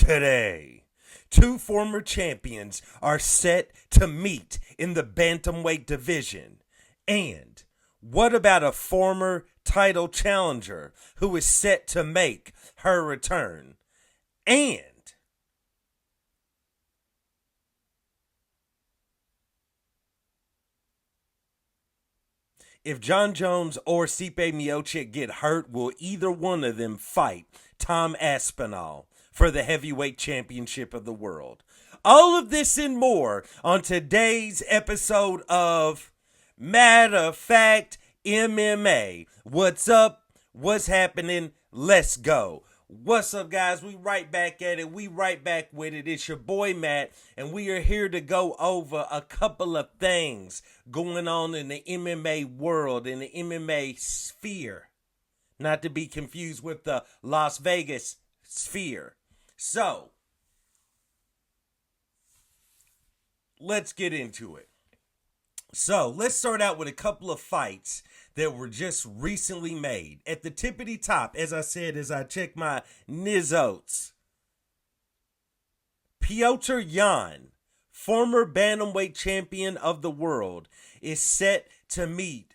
Today, two former champions are set to meet in the bantamweight division. And what about a former title challenger who is set to make her return? And if Jon Jones or Stipe Miocic get hurt, will either one of them fight Tom Aspinall for the heavyweight championship of the world? All of this and more on today's episode of Matter of Fact MMA. What's up? What's happening? Let's go. What's up, guys? We right back at it. We right back with it. It's your boy Matt, and we are here to go over a couple of things going on in the MMA world, in the MMA sphere. Not to be confused with the Las Vegas sphere. So, let's get into it. So, let's start out with a couple of fights that were just recently made. At the tippity top, as I said, as I check my Nizotes, Petr Yan, former bantamweight champion of the world, is set to meet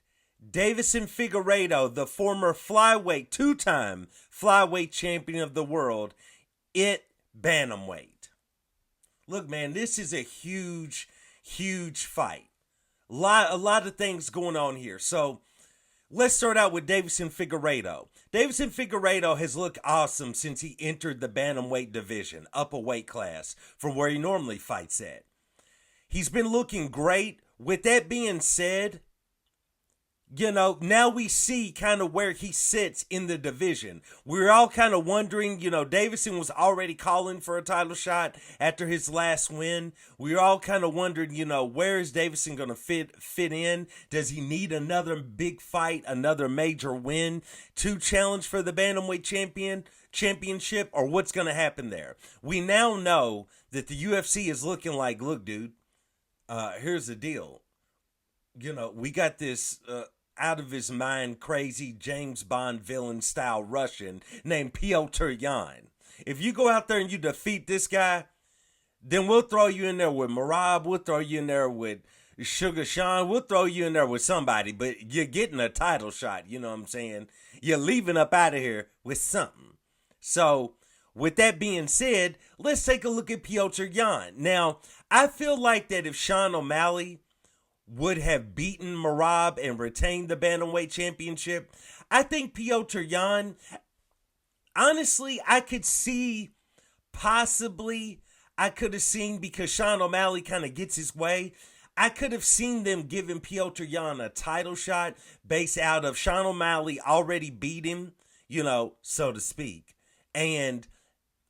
Deiveson Figueiredo, the former flyweight, two-time flyweight champion of the world, at bantamweight. Look, man, this is a huge fight. A lot of things going on here. So, let's start out with Deiveson Figueiredo. Deiveson Figueiredo has looked awesome since he entered the bantamweight division, up a weight class from where he normally fights at. He's been looking great. With that being said, now we see kind of where he sits in the division. We're all kind of wondering, Deiveson was already calling for a title shot after his last win. We're all kind of wondering, where is Deiveson going to fit in? Does he need another big fight, another major win to challenge for the bantamweight championship, or what's going to happen there? We now know that the UFC is looking like, look, dude, here's the deal. We got this out of his mind, crazy James Bond villain style Russian named Petr Yan. If you go out there and you defeat this guy, then we'll throw you in there with Merab, we'll throw you in there with Sugar Sean, we'll throw you in there with somebody, but you're getting a title shot, you know what I'm saying? You're leaving up out of here with something. So, with that being said, let's take a look at Petr Yan. Now, I feel like that if Sean O'Malley would have beaten Merab and retained the bantamweight championship, I think Petr Yan, honestly, I could see possibly, because Sean O'Malley kind of gets his way, I could have seen them giving Petr Yan a title shot based out of Sean O'Malley already beat him, so to speak. And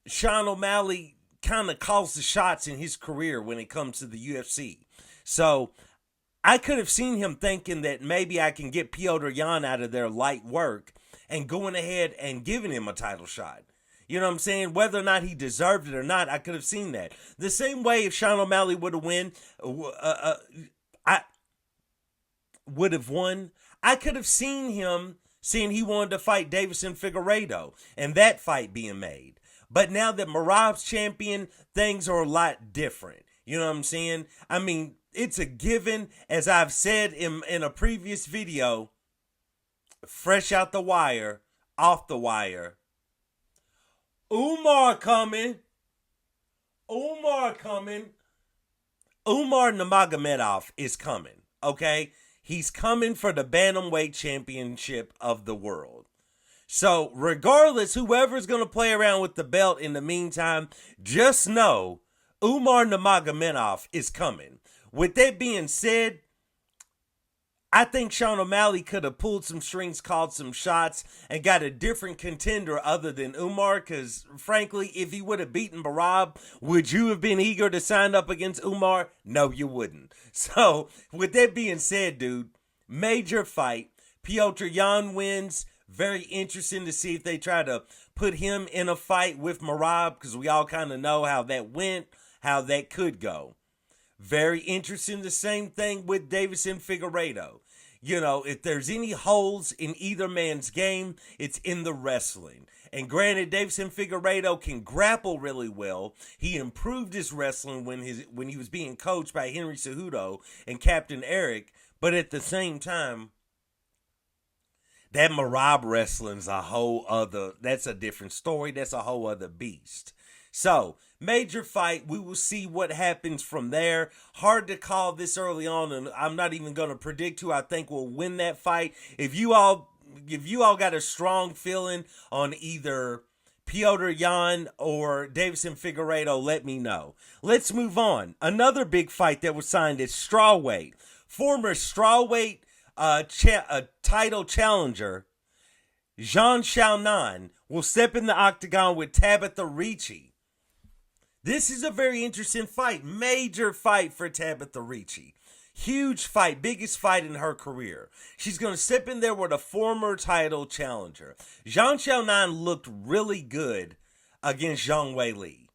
Sean O'Malley kind of calls the shots in his career when it comes to the UFC. So, I could have seen him thinking that maybe I can get Petr Yan out of their light work and going ahead and giving him a title shot. You know what I'm saying? Whether or not he deserved it or not, I could have seen that. The same way if Sean O'Malley would have won, I could have seen him saying he wanted to fight Deiveson Figueiredo and that fight being made. But now that Merab's champion, things are a lot different. You know what I'm saying? I mean, it's a given, as I've said in a previous video, fresh out the wire, off the wire. Umar coming. Umar Nurmagomedov is coming, okay? He's coming for the bantamweight championship of the world. So, regardless, whoever's going to play around with the belt in the meantime, just know Umar Nurmagomedov is coming. With that being said, I think Sean O'Malley could have pulled some strings, called some shots, and got a different contender other than Umar, because frankly, if he would have beaten Merab, would you have been eager to sign up against Umar? No, you wouldn't. So, with that being said, dude, major fight. Petr Yan wins. Very interesting to see if they try to put him in a fight with Merab, because we all kind of know how that went, how that could go. Very interesting. The same thing with Deiveson Figueiredo. If there's any holes in either man's game, it's in the wrestling. And granted, Davison Figueiredo can grapple really well. He improved his wrestling when he was being coached by Henry Cejudo and Captain Eric. But at the same time, that Marab wrestling's that's a different story. That's a whole other beast. So, major fight. We will see what happens from there. Hard to call this early on, and I'm not even going to predict who I think will win that fight. If you all got a strong feeling on either Petr Yan or Davison Figueiredo, let me know. Let's move on. Another big fight that was signed is strawweight. Former strawweight title challenger Jean Xiaonan will step in the octagon with Tabitha Ricci. This is a very interesting fight. Major fight for Tabitha Ricci. Huge fight. Biggest fight in her career. She's going to step in there with a former title challenger. Jean Xiaonan looked really good against Zhang Weili.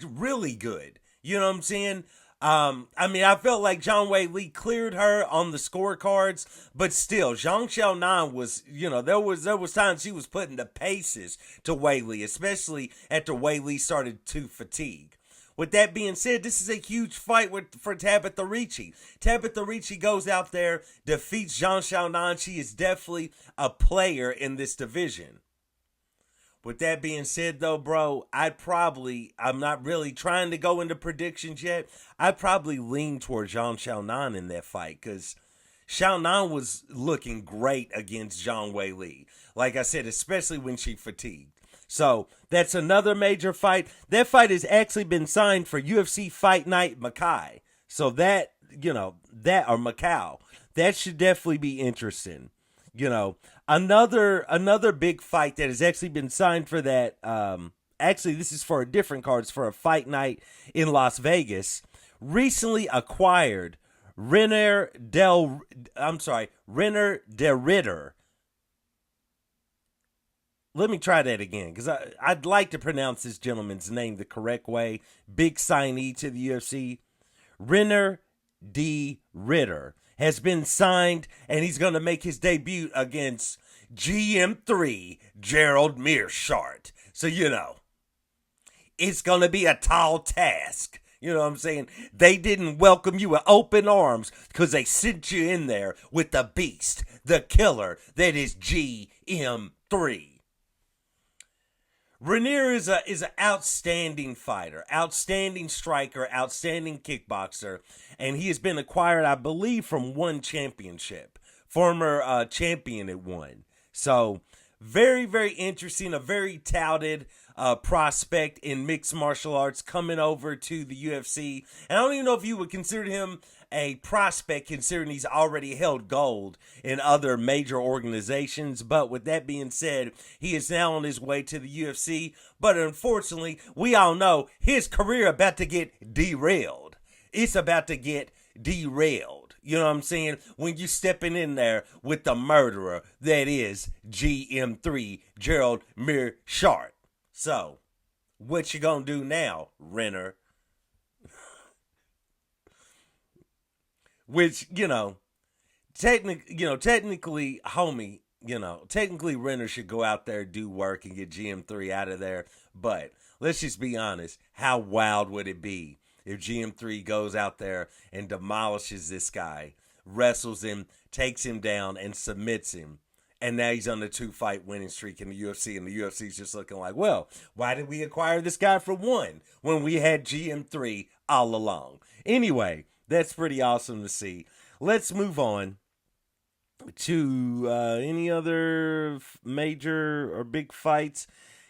Really good. You know what I'm saying? I felt like Zhang Weili cleared her on the scorecards, but still, Zhang Xiaonan was, there was times she was putting the paces to Weili, especially after Weili started to fatigue. With that being said, this is a huge fight for Tabitha Ricci. Tabitha Ricci goes out there, defeats Jean Xiaonan. She is definitely a player in this division. With that being said, though, bro, I'm not really trying to go into predictions yet. I'd probably lean toward Jean Xiaonan in that fight because Xiaonan was looking great against Zhang Weili. Like I said, especially when she fatigued. So that's another major fight. That fight has actually been signed for UFC Fight Night Macau. So that or Macau, that should definitely be interesting. Another big fight that has actually been signed for that. Actually, this is for a different card. It's for a fight night in Las Vegas. Recently acquired Renner de Ritter. Let me try that again, because I'd like to pronounce this gentleman's name the correct way. Big signee to the UFC. Renner de Ritter has been signed, and he's going to make his debut against GM3 Gerald Meerschaert. So, it's going to be a tall task. You know what I'm saying? They didn't welcome you with open arms because they sent you in there with the beast, the killer that is GM3. Renier is an outstanding fighter, outstanding striker, outstanding kickboxer, and he has been acquired, I believe, from One Championship, former champion at One. So, very, very interesting, a very touted prospect in mixed martial arts coming over to the UFC. And I don't even know if you would consider him a prospect considering he's already held gold in other major organizations. But with that being said, he is now on his way to the UFC. But unfortunately, we all know his career about to get derailed. It's about to get derailed. You know what I'm saying? When you stepping in there with the murderer that is GM3 Gerald Meerschaert. So, what you gonna do now, Renner? Which, technically, homie, technically Renner should go out there, do work, and get GM3 out of there. But let's just be honest. How wild would it be if GM3 goes out there and demolishes this guy, wrestles him, takes him down, and submits him? And now he's on a 2-fight winning streak in the UFC, and the UFC's just looking like, well, why did we acquire this guy for one when we had GM3 all along? Anyway, that's pretty awesome to see. Let's move on to any other major or big fights.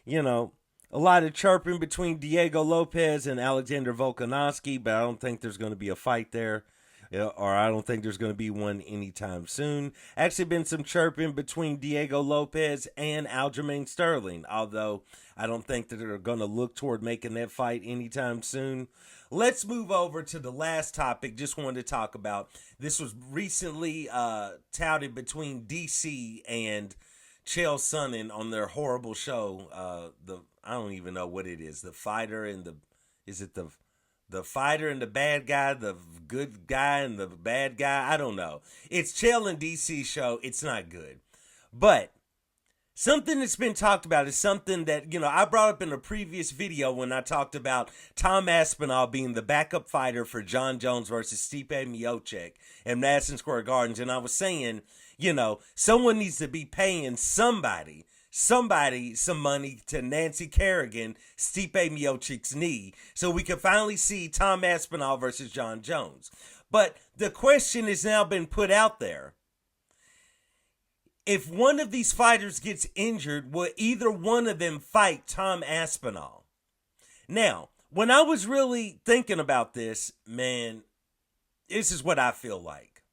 A lot of chirping between Diego Lopez and Alexander Volkanovski, but I don't think there's going to be a fight there. Or I don't think there's going to be one anytime soon. Actually been some chirping between Diego Lopez and Aljamain Sterling, although I don't think that they're going to look toward making that fight anytime soon. Let's move over to the last topic. Just wanted to talk about. This was recently touted between DC and Chael Sonnen on their horrible show. I don't even know what it is. The fighter and the fighter and the bad guy, the good guy and the bad guy. I don't know. It's Chael and DC show. It's not good. But Something that's been talked about is something that, I brought up in a previous video when I talked about Tom Aspinall being the backup fighter for Jon Jones versus Stipe Miocic in Madison Square Gardens. And I was saying, someone needs to be paying somebody some money to Nancy Kerrigan, Stipe Miocic's knee, so we can finally see Tom Aspinall versus Jon Jones. But the question has now been put out there. If one of these fighters gets injured, will either one of them fight Tom Aspinall? Now, when I was really thinking about this, man, this is what I feel like.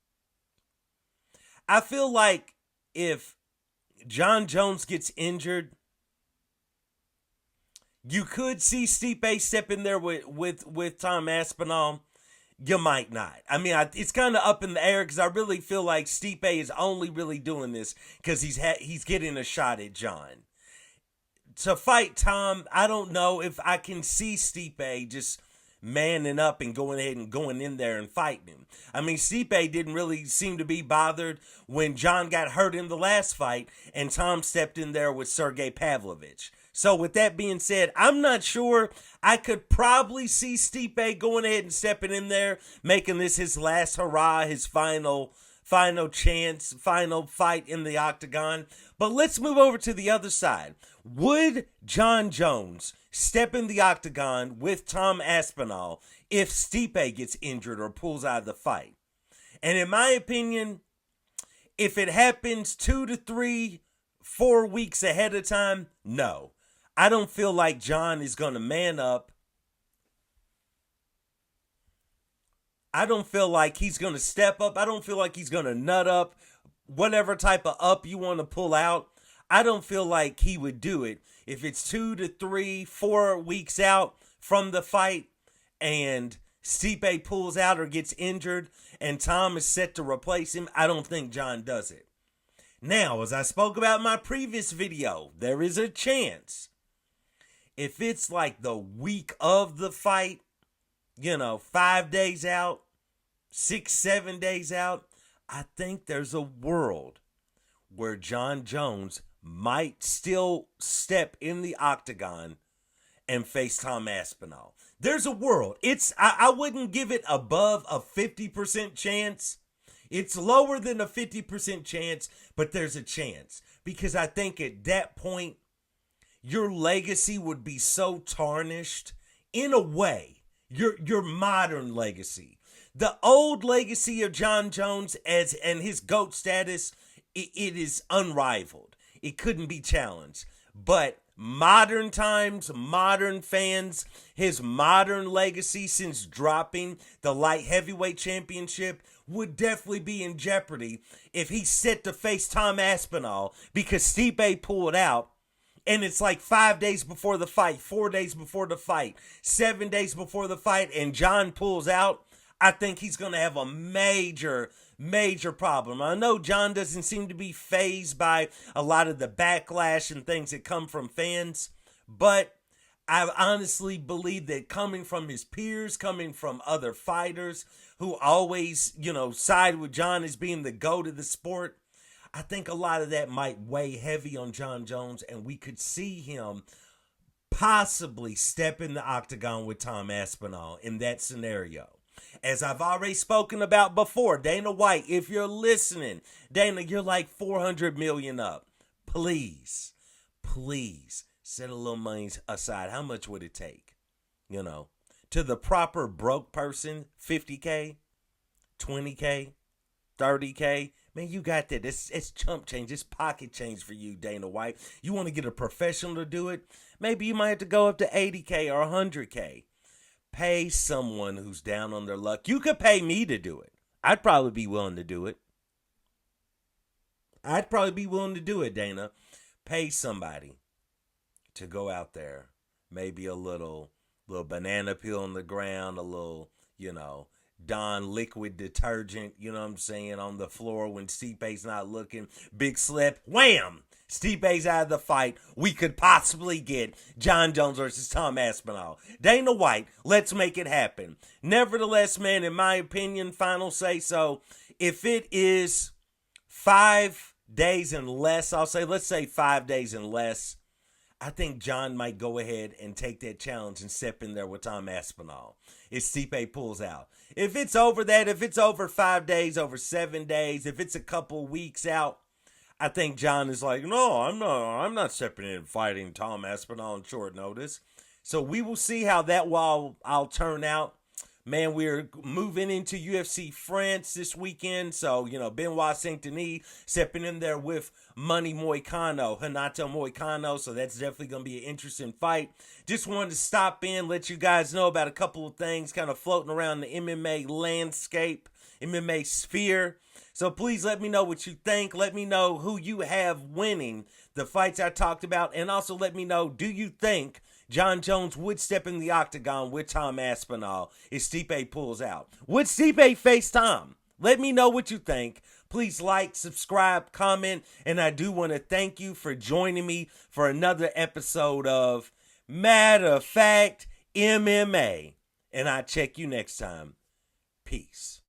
I feel like if Jon Jones gets injured, you could see Stipe step in there with Tom Aspinall. You might not. I mean, it's kind of up in the air because I really feel like Stipe is only really doing this because he's getting a shot at Jon. To fight Tom, I don't know if I can see Stipe just manning up and going ahead and going in there and fighting him. I mean, Stipe didn't really seem to be bothered when Jon got hurt in the last fight and Tom stepped in there with Sergey Pavlovich. So with that being said, I'm not sure. I could probably see Stipe going ahead and stepping in there, making this his last hurrah, his final chance, final fight in the octagon. But let's move over to the other side. Would Jon Jones step in the octagon with Tom Aspinall if Stipe gets injured or pulls out of the fight? And in my opinion, if it happens 2 to 3, 4 weeks ahead of time, no. I don't feel like Jon is going to man up. I don't feel like he's going to step up. I don't feel like he's going to nut up. Whatever type of up you want to pull out, I don't feel like he would do it. If it's 2 to 3, 4 weeks out from the fight and Stipe pulls out or gets injured and Tom is set to replace him, I don't think Jon does it. Now, as I spoke about in my previous video, there is a chance. If it's like the week of the fight, 5 days out, 6, 7 days out, I think there's a world where Jon Jones might still step in the octagon and face Tom Aspinall. There's a world. I wouldn't give it above a 50% chance. It's lower than a 50% chance, but there's a chance. Because I think at that point, your legacy would be so tarnished in a way, your modern legacy. The old legacy of Jon Jones and his GOAT status, it is unrivaled. It couldn't be challenged. But modern times, modern fans, his modern legacy since dropping the light heavyweight championship would definitely be in jeopardy if he's set to face Tom Aspinall because Stipe pulled out. And it's like 5 days before the fight, 4 days before the fight, 7 days before the fight, and Jon pulls out. I think he's going to have a major problem. I know Jon doesn't seem to be fazed by a lot of the backlash and things that come from fans, but I honestly believe that coming from his peers, coming from other fighters who always, side with Jon as being the GOAT of the sport, I think a lot of that might weigh heavy on Jon Jones, and we could see him possibly step in the octagon with Tom Aspinall in that scenario. As I've already spoken about before, Dana White, if you're listening, Dana, you're like 400 million up. Please set a little money aside. How much would it take? To the proper broke person, 50K, 20K, 30K. Man, you got that. It's chump change. It's pocket change for you, Dana White. You want to get a professional to do it? Maybe you might have to go up to 80K or 100K. Pay someone who's down on their luck. You could pay me to do it. I'd probably be willing to do it. Dana. Pay somebody to go out there. Maybe a little banana peel on the ground, a little, Dawn liquid detergent, on the floor when Stipe's not looking. Big slip, wham! Stipe's out of the fight. We could possibly get Jon Jones versus Tom Aspinall. Dana White, let's make it happen. Nevertheless, man, in my opinion, final say so, if it is 5 days and less, I'll say, let's say 5 days and less, I think Jon might go ahead and take that challenge and step in there with Tom Aspinall if Stipe pulls out. If it's over that, if it's over 5 days, over 7 days, if it's a couple weeks out, I think Jon is like, no, I'm not stepping in and fighting Tom Aspinall on short notice. So we will see how that will I'll turn out. Man, we're moving into UFC France this weekend. So, Benoit Saint-Denis stepping in there with Money Moicano, Renato Moicano. So that's definitely going to be an interesting fight. Just wanted to stop in, let you guys know about a couple of things kind of floating around the MMA landscape, MMA sphere. So please let me know what you think. Let me know who you have winning the fights I talked about. And also let me know, do you think Jon Jones would step in the octagon with Tom Aspinall if Stipe pulls out? Would Stipe face Tom? Let me know what you think. Please like, subscribe, comment, and I do want to thank you for joining me for another episode of Matter of Fact MMA. And I'll check you next time. Peace.